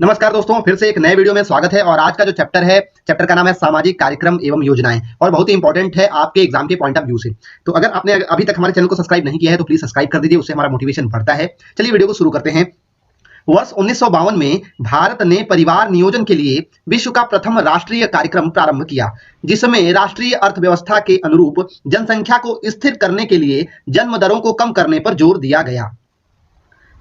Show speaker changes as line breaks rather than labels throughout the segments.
नमस्कार दोस्तों, फिर से एक नए वीडियो में स्वागत है। और आज का जो चैप्टर का नाम है सामाजिक कार्यक्रम एवं योजनाएं, और बहुत ही इंपॉर्टेंट है आपके एग्जाम के पॉइंट ऑफ व्यू से। तो अगर आपने अभी तक हमारे चैनल को सब्सक्राइब नहीं किया है तो प्लीज सब्सक्राइब कर दीजिए, उससे हमारा मोटिवेशन बढ़ता है। चलिए वीडियो को शुरू करते हैं। वर्ष 1952 में भारत ने परिवार नियोजन के लिए विश्व का प्रथम राष्ट्रीय कार्यक्रम प्रारंभ किया, जिसमें राष्ट्रीय अर्थव्यवस्था के अनुरूप जनसंख्या को स्थिर करने के लिए जन्म दरों को कम करने पर जोर दिया गया।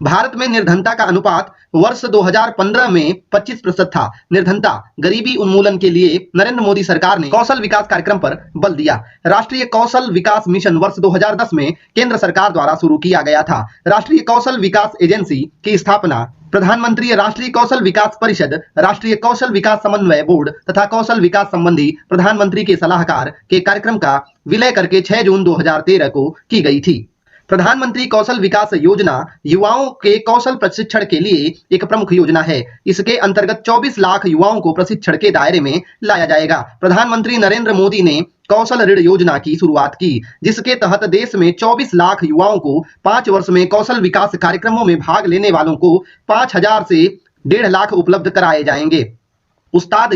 भारत में निर्धनता का अनुपात वर्ष 2015 में 25% था। निर्धनता गरीबी उन्मूलन के लिए नरेंद्र मोदी सरकार ने कौशल विकास कार्यक्रम पर बल दिया। राष्ट्रीय कौशल विकास मिशन वर्ष 2010 में केंद्र सरकार द्वारा शुरू किया गया था। राष्ट्रीय कौशल विकास एजेंसी की स्थापना प्रधानमंत्री राष्ट्रीय कौशल विकास परिषद, राष्ट्रीय कौशल विकास समन्वय बोर्ड तथा कौशल विकास संबंधी प्रधानमंत्री के सलाहकार के कार्यक्रम का विलय करके 6 जून 2013 को की गई थी। प्रधानमंत्री कौशल विकास योजना युवाओं के कौशल प्रशिक्षण के लिए एक प्रमुख योजना है। इसके अंतर्गत 24 लाख युवाओं को प्रशिक्षण के दायरे में लाया जाएगा। प्रधानमंत्री नरेंद्र मोदी ने कौशल ऋण योजना की शुरुआत की, जिसके तहत देश में 24 लाख युवाओं को 5 वर्ष में कौशल विकास कार्यक्रमों में भाग लेने वालों को 5,000 से 1.5 लाख उपलब्ध कराए जाएंगे। उस्ताद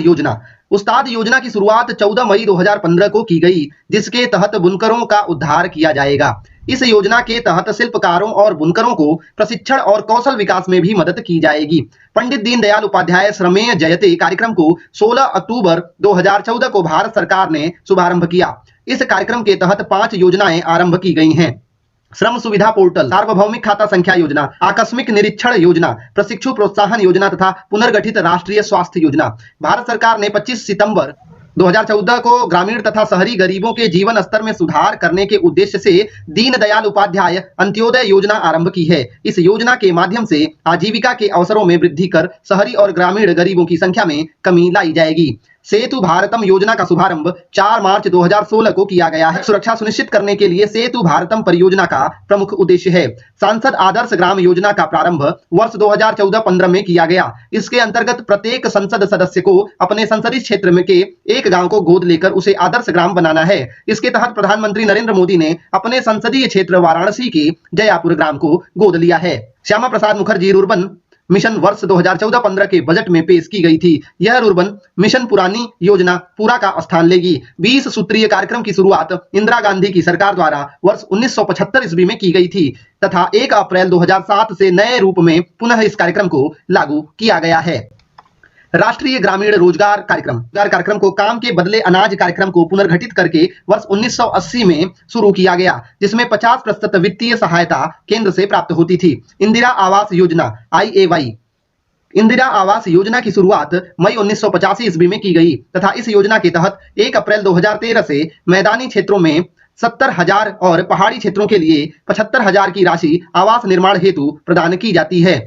योजना की शुरुआत 14 मई 2015 को की गई, जिसके तहत बुनकरों का उद्धार किया जाएगा। इस योजना के तहत शिल्पकारों और बुनकरों को प्रशिक्षण और कौशल विकास में भी मदद की जाएगी। पंडित दीनदयाल उपाध्याय श्रमेय जयते कार्यक्रम को 16 अक्टूबर 2014 को भारत सरकार ने शुभारंभ किया। इस कार्यक्रम के तहत 5 योजनाएं आरंभ की गई हैं। श्रम सुविधा पोर्टल, सार्वभौमिक खाता संख्या योजना, आकस्मिक निरीक्षण योजना, प्रशिक्षु प्रोत्साहन योजना तथा पुनर्गठित राष्ट्रीय स्वास्थ्य योजना। भारत सरकार ने 25 सितंबर 2014 को ग्रामीण तथा शहरी गरीबों के जीवन स्तर में सुधार करने के उद्देश्य से दीनदयाल उपाध्याय अंत्योदय योजना आरंभ की है। इस योजना के माध्यम से आजीविका के अवसरों में वृद्धि कर शहरी और ग्रामीण गरीबों की संख्या में कमी लाई जाएगी। सेतु भारतम योजना का शुभारंभ 4 मार्च 2016 को किया गया है। सुरक्षा सुनिश्चित करने के लिए सेतु भारतम परियोजना का प्रमुख उद्देश्य है। सांसद आदर्श ग्राम योजना का प्रारंभ वर्ष 2014-15 में किया गया। इसके अंतर्गत प्रत्येक संसद सदस्य को अपने संसदीय क्षेत्र में के एक गांव को गोद लेकर उसे आदर्श ग्राम बनाना है। इसके तहत प्रधानमंत्री नरेंद्र मोदी ने अपने संसदीय क्षेत्र वाराणसी के जयापुर ग्राम को गोद लिया है। श्यामा प्रसाद मुखर्जी रुर्बन मिशन वर्ष 2014-15 के बजट में पेश की गई थी। यह रुर्बन मिशन पुरानी योजना पूरा का स्थान लेगी। 20 सूत्रीय कार्यक्रम की शुरुआत इंदिरा गांधी की सरकार द्वारा वर्ष 1975 ईस्वी में की गई थी तथा 1 अप्रैल 2007 से नए रूप में पुनः इस कार्यक्रम को लागू किया गया है। राष्ट्रीय ग्रामीण रोजगार कार्यक्रम को काम के बदले अनाज कार्यक्रम को पुनर्गठित करके वर्ष 1980 में शुरू किया गया, जिसमें 50% वित्तीय सहायता केंद्र से प्राप्त होती थी। इंदिरा आवास योजना IAY, इंदिरा आवास योजना की शुरुआत मई 1985 ईस्वी में की गई तथा इस योजना के तहत 1 अप्रैल 2013 से मैदानी क्षेत्रों में 70,000 और पहाड़ी क्षेत्रों के लिए 75,000 की राशि आवास निर्माण हेतु प्रदान की जाती है।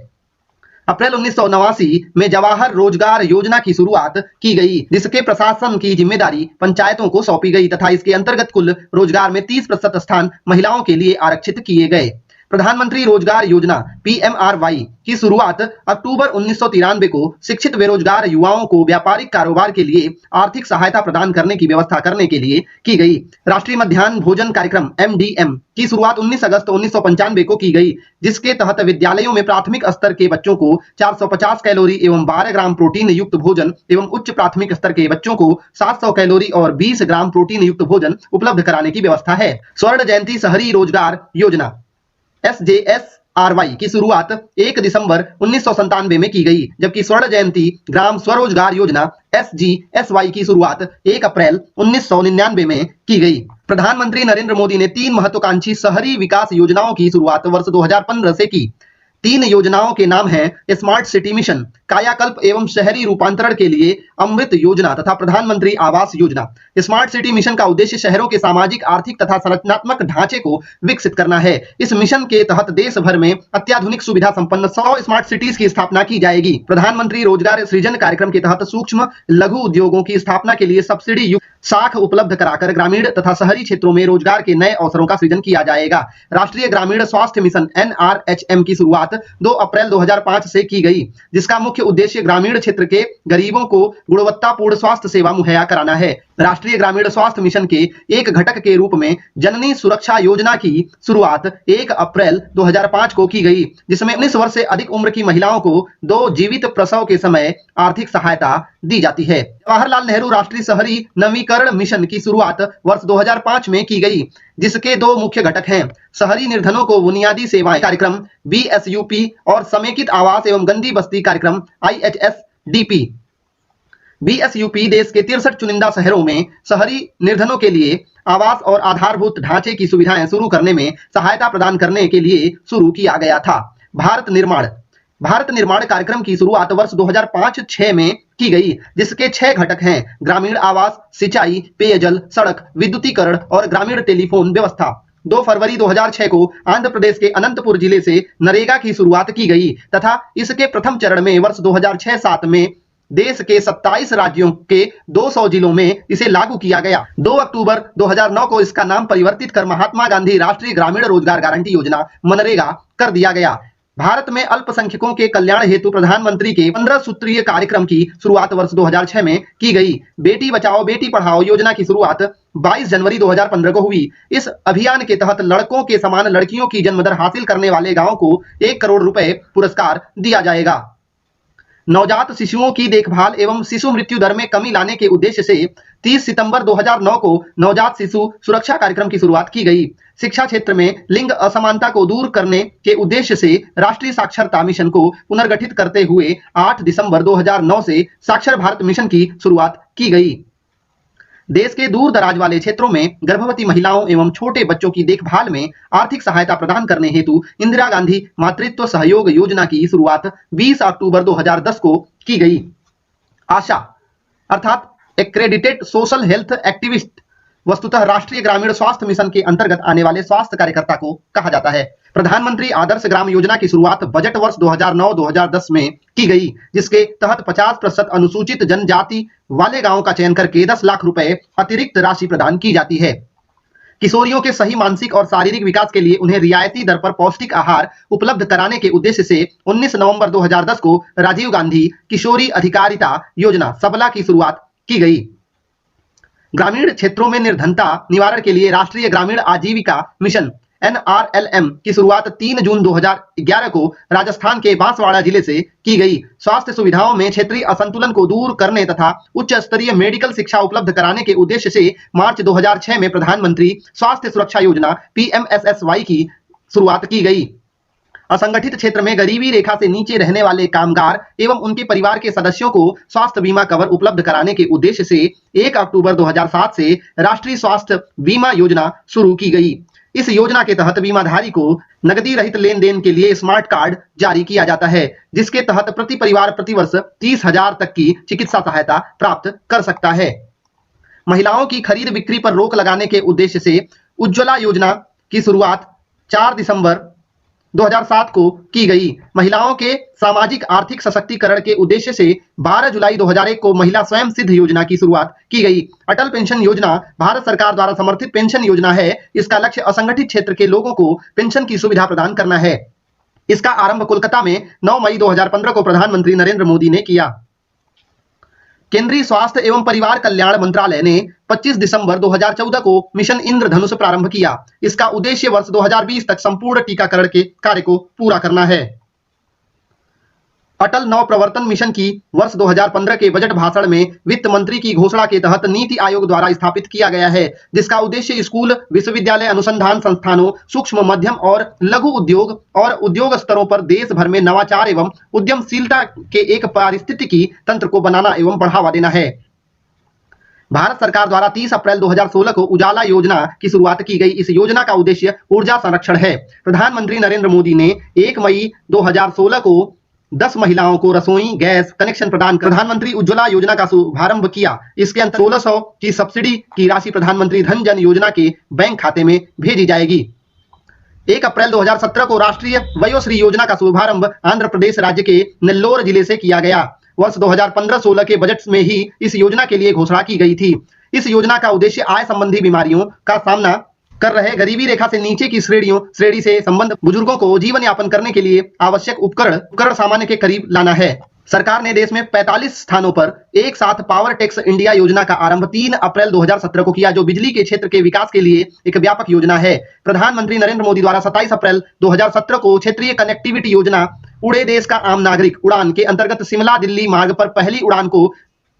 अप्रैल 1989 में जवाहर रोजगार योजना की शुरुआत की गई, जिसके प्रशासन की जिम्मेदारी पंचायतों को सौंपी गई तथा इसके अंतर्गत कुल रोजगार में 30% स्थान महिलाओं के लिए आरक्षित किए गए। प्रधानमंत्री रोजगार योजना PMRY की शुरुआत अक्टूबर 1993 को शिक्षित बेरोजगार युवाओं को व्यापारिक कारोबार के लिए आर्थिक सहायता प्रदान करने की व्यवस्था करने के लिए की गई। राष्ट्रीय मध्याह्न भोजन कार्यक्रम MDM की शुरुआत 19 अगस्त 1995 को की गई, जिसके तहत विद्यालयों में प्राथमिक स्तर के बच्चों को 450 कैलोरी एवं 12 ग्राम प्रोटीन युक्त भोजन एवं उच्च प्राथमिक स्तर के बच्चों को 700 कैलोरी और 20 ग्राम प्रोटीन युक्त भोजन उपलब्ध कराने की व्यवस्था है। स्वर्ण जयंती शहरी रोजगार योजना SJSRY की शुरुआत 1 दिसंबर 1997 में की गई, जबकि स्वर्ण जयंती ग्राम स्वरोजगार योजना SGSY की शुरुआत 1 अप्रैल 1999 में की गई। प्रधानमंत्री नरेंद्र मोदी ने 3 महत्वाकांक्षी शहरी विकास योजनाओं की शुरुआत वर्ष 2015 से की। 3 योजनाओं के नाम हैं स्मार्ट सिटी मिशन, कायाकल्प एवं शहरी रूपांतरण के लिए अमृत योजना तथा प्रधानमंत्री Awas Yojana. Smart city mission का उद्देश्य शहरों के सामाजिक, आर्थिक तथा संरचनात्मक ढांचे को विकसित करना है। इस मिशन के तहत देश भर में अत्याधुनिक सुविधा संपन्न 100 स्मार्ट सिटीज की स्थापना की जाएगी। प्रधानमंत्री रोजगार सृजन कार्यक्रम के तहत सूक्ष्म लघु उद्योगों की स्थापना के लिए सब्सिडी युक्त साख उपलब्ध कराकर ग्रामीण तथा शहरी क्षेत्रों में रोजगार के नए अवसरों का सृजन किया जाएगा। राष्ट्रीय ग्रामीण स्वास्थ्य मिशन NRHM की शुरुआत 2 अप्रैल 2005 से की गई, जिसका मुख्य उद्देश्य ग्रामीण क्षेत्र के गरीबों को गुणवत्तापूर्ण स्वास्थ्य सेवा मुहैया कराना है। राष्ट्रीय ग्रामीण स्वास्थ्य मिशन के एक घटक के रूप में जननी सुरक्षा योजना की शुरुआत 1 अप्रैल 2005 को की गई, जिसमें 19 वर्ष से अधिक उम्र की महिलाओं को 2 जीवित प्रसव के समय आर्थिक सहायता दी जाती है। जवाहरलाल नेहरू राष्ट्रीय शहरी नवीकरण मिशन की शुरुआत वर्ष 2005 में की गई, जिसके 2 मुख्य घटक हैं, शहरी निर्धनों को बुनियादी सेवाएं कार्यक्रम BSUP और समेकित आवास एवं गंदी बस्ती कार्यक्रम IHSDP। BSUP देश के 63 चुनिंदा शहरों में शहरी निर्धनों के लिए आवास और आधारभूत ढांचे की सुविधाएं शुरू करने में सहायता प्रदान करने के लिए शुरू किया गया था। भारत निर्माण कार्यक्रम की शुरुआत वर्ष 2005-6 में की गई, जिसके 6 घटक हैं, ग्रामीण आवास, सिंचाई, पेयजल, सड़क, विद्युतीकरण और ग्रामीण टेलीफोन व्यवस्था। 2 फरवरी 2006 को आंध्र प्रदेश के अनंतपुर जिले से नरेगा की शुरुआत की गई तथा इसके प्रथम चरण में वर्ष 2006-7 में देश के 27 राज्यों के 200 जिलों में इसे लागू किया गया। 2 अक्टूबर 2009 को इसका नाम परिवर्तित कर महात्मा गांधी राष्ट्रीय ग्रामीण रोजगार गारंटी योजना मनरेगा कर दिया गया। भारत में अल्पसंख्यकों के कल्याण हेतु प्रधानमंत्री के 15 सूत्रीय कार्यक्रम की शुरुआत वर्ष 2006 में की गई। बेटी बचाओ बेटी पढ़ाओ योजना की शुरुआत 22 जनवरी 2015 को हुई। इस अभियान के तहत लड़कों के समान लड़कियों की जन्म दर हासिल करने वाले गांवों को 1 करोड़ रुपए पुरस्कार दिया जाएगा। नवजात शिशुओं की देखभाल एवं शिशु मृत्यु दर में कमी लाने के उद्देश्य से 30 सितंबर 2009 को नवजात शिशु सुरक्षा कार्यक्रम की शुरुआत की गई। शिक्षा क्षेत्र में लिंग असमानता को दूर करने के उद्देश्य से राष्ट्रीय साक्षरता मिशन को पुनर्गठित करते हुए 8 दिसंबर 2009 से साक्षर भारत मिशन की शुरुआत की गई। देश के दूर दराज वाले क्षेत्रों में गर्भवती महिलाओं एवं छोटे बच्चों की देखभाल में आर्थिक सहायता प्रदान करने हेतु इंदिरा गांधी मातृत्व सहयोग योजना की शुरुआत 20 अक्टूबर 2010 को की गई। आशा अर्थात एक्रेडिटेड सोशल हेल्थ एक्टिविस्ट वस्तुतः राष्ट्रीय ग्रामीण स्वास्थ्य मिशन के अंतर्गत आने वाले स्वास्थ्य कार्यकर्ता को कहा जाता है। प्रधानमंत्री आदर्श ग्राम योजना की शुरुआत बजट वर्ष 2009-2010 में की गई, जिसके तहत 50% अनुसूचित जनजाति वाले गांवों का चयन करके 10 लाख रुपए अतिरिक्त राशि प्रदान की जाती है। किशोरियों के सही मानसिक और शारीरिक विकास के लिए उन्हें रियायती दर पर पौष्टिक आहार उपलब्ध कराने के उद्देश्य से 19 नवंबर 2010 को राजीव गांधी किशोरी अधिकारिता योजना सबला की शुरुआत की गई। ग्रामीण क्षेत्रों में निर्धनता निवारण के लिए राष्ट्रीय ग्रामीण आजीविका मिशन NRLM की शुरुआत 3 जून 2011 को राजस्थान के बांसवाड़ा जिले से की गई। स्वास्थ्य सुविधाओं में क्षेत्रीय असंतुलन को दूर करने तथा उच्च स्तरीय मेडिकल शिक्षा उपलब्ध कराने के उद्देश्य से मार्च 2006 में प्रधानमंत्री स्वास्थ्य सुरक्षा योजना PMSSY की शुरुआत की गई। असंगठित क्षेत्र में गरीबी रेखा से नीचे रहने वाले कामगार एवं उनके परिवार के सदस्यों को स्वास्थ्य बीमा कवर उपलब्ध कराने के उद्देश्य से 1 अक्टूबर 2007 से राष्ट्रीय स्वास्थ्य बीमा योजना शुरू की गई। इस योजना के तहत बीमाधारी को नकदी रहित लेन देन के लिए स्मार्ट कार्ड जारी किया जाता है, जिसके तहत प्रति परिवार प्रतिवर्ष 30,000 तक की चिकित्सा सहायता प्राप्त कर सकता है। महिलाओं की खरीद बिक्री पर रोक लगाने के उद्देश्य से उज्ज्वला योजना की शुरुआत 4 दिसंबर 2007 को की गई। महिलाओं के सामाजिक आर्थिक सशक्तिकरण के उद्देश्य से 12 जुलाई 2001 को महिला स्वयं सिद्ध योजना की शुरुआत की गई। अटल पेंशन योजना भारत सरकार द्वारा समर्थित पेंशन योजना है। इसका लक्ष्य असंगठित क्षेत्र के लोगों को पेंशन की सुविधा प्रदान करना है। इसका आरंभ कोलकाता में 9 मई 2015 को प्रधानमंत्री नरेंद्र मोदी ने किया। केंद्रीय स्वास्थ्य एवं परिवार कल्याण मंत्रालय ने 25 दिसंबर 2014 को मिशन इंद्रधनुष प्रारंभ किया। इसका उद्देश्य वर्ष 2020 तक संपूर्ण टीकाकरण के कार्य को पूरा करना है। अटल नवप्रवर्तन मिशन की वर्ष 2015 के बजट भाषण में वित्त मंत्री की घोषणा के तहत नीति आयोग द्वारा स्थापित किया गया है, जिसका उद्देश्य स्कूल, विश्वविद्यालय, अनुसंधान संस्थानों, सूक्ष्म मध्यम और लघु उद्योग और उद्योग स्तरों पर देश भर में नवाचार एवं उद्यमशीलता के एक पारिस्थितिकी तंत्र को बनाना एवं बढ़ावा देना है। भारत सरकार द्वारा 30 अप्रैल 2016 को उजाला योजना की शुरुआत की गई। इस योजना का उद्देश्य ऊर्जा संरक्षण है। प्रधानमंत्री नरेंद्र मोदी ने 1 मई 2016 को 10 महिलाओं को रसोई गैस कनेक्शन प्रदान कर प्रधानमंत्री उज्ज्वला योजना का शुभारंभ किया। इसके अंतर्गत 1600 की सब्सिडी की राशि प्रधानमंत्री धन जन योजना के बैंक खाते में भेजी जाएगी। 1 अप्रैल 2017 को राष्ट्रीय वयोश्री योजना का शुभारंभ आंध्र प्रदेश राज्य के नेल्लोर जिले से किया गया। वर्ष 2015-16 के बजट में ही इस योजना के लिए घोषणा की गई थी। इस योजना का उद्देश्य आय संबंधी बीमारियों का सामना कर रहे गरीबी रेखा से नीचे की श्रेणी से संबंध बुजुर्गों को जीवन यापन करने के लिए आवश्यक उपकरण सामान्य के करीब लाना है। सरकार ने देश में 45 स्थानों पर एक साथ पावर टेक्स इंडिया योजना का आरंभ 3 अप्रैल 2017 को किया, जो बिजली के क्षेत्र के विकास के लिए एक व्यापक योजना है। प्रधानमंत्री नरेंद्र मोदी द्वारा 27 अप्रैल 2017 को क्षेत्रीय कनेक्टिविटी योजना उड़े देश का आम नागरिक उड़ान के अंतर्गत शिमला दिल्ली मार्ग पर पहली उड़ान को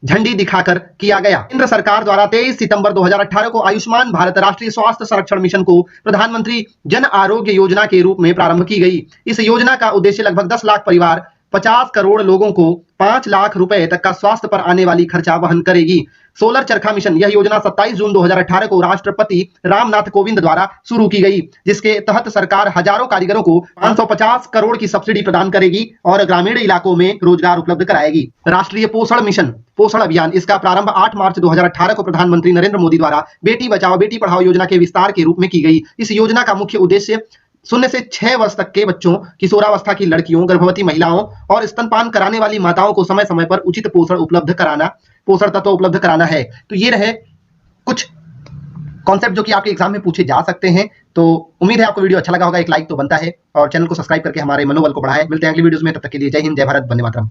झंडी दिखाकर किया गया। केंद्र सरकार द्वारा 23 सितंबर 2018 को आयुष्मान भारत राष्ट्रीय स्वास्थ्य संरक्षण मिशन को प्रधानमंत्री जन आरोग्य योजना के रूप में प्रारंभ की गई। इस योजना का उद्देश्य लगभग 10 लाख परिवार 50 करोड़ लोगों को 5 लाख रुपए तक का स्वास्थ्य पर आने वाली खर्चा वहन करेगी। सोलर चरखा मिशन, यह योजना 27 जून 2018 को राष्ट्रपति रामनाथ कोविंद द्वारा शुरू की गई, जिसके तहत सरकार हजारों कारीगरों को 550 करोड़ की सब्सिडी प्रदान करेगी और ग्रामीण इलाकों में रोजगार उपलब्ध कराएगी। राष्ट्रीय पोषण मिशन, पोषण अभियान, इसका प्रारंभ 8 मार्च 2018 को प्रधानमंत्री नरेंद्र मोदी द्वारा बेटी बचाओ बेटी पढ़ाओ योजना के विस्तार के रूप में की गई। इस योजना का मुख्य उद्देश्य 0 से 6 वर्ष तक के बच्चों, किशोरावस्था की लड़कियों, गर्भवती महिलाओं और स्तनपान कराने वाली माताओं को समय समय पर उचित पोषण तत्व उपलब्ध कराना है। तो ये रहे कुछ कॉन्सेप्ट जो कि आपके एग्जाम में पूछे जा सकते हैं। तो उम्मीद है आपको वीडियो अच्छा लगा होगा। एक लाइक तो बनता है और चैनल को सब्सक्राइब करके हमारे मनोबल को बढ़ाएं। मिलते हैं अगली वीडियोस में, तब तक के लिए जय हिंद, जय भारत, वंदे मातरम।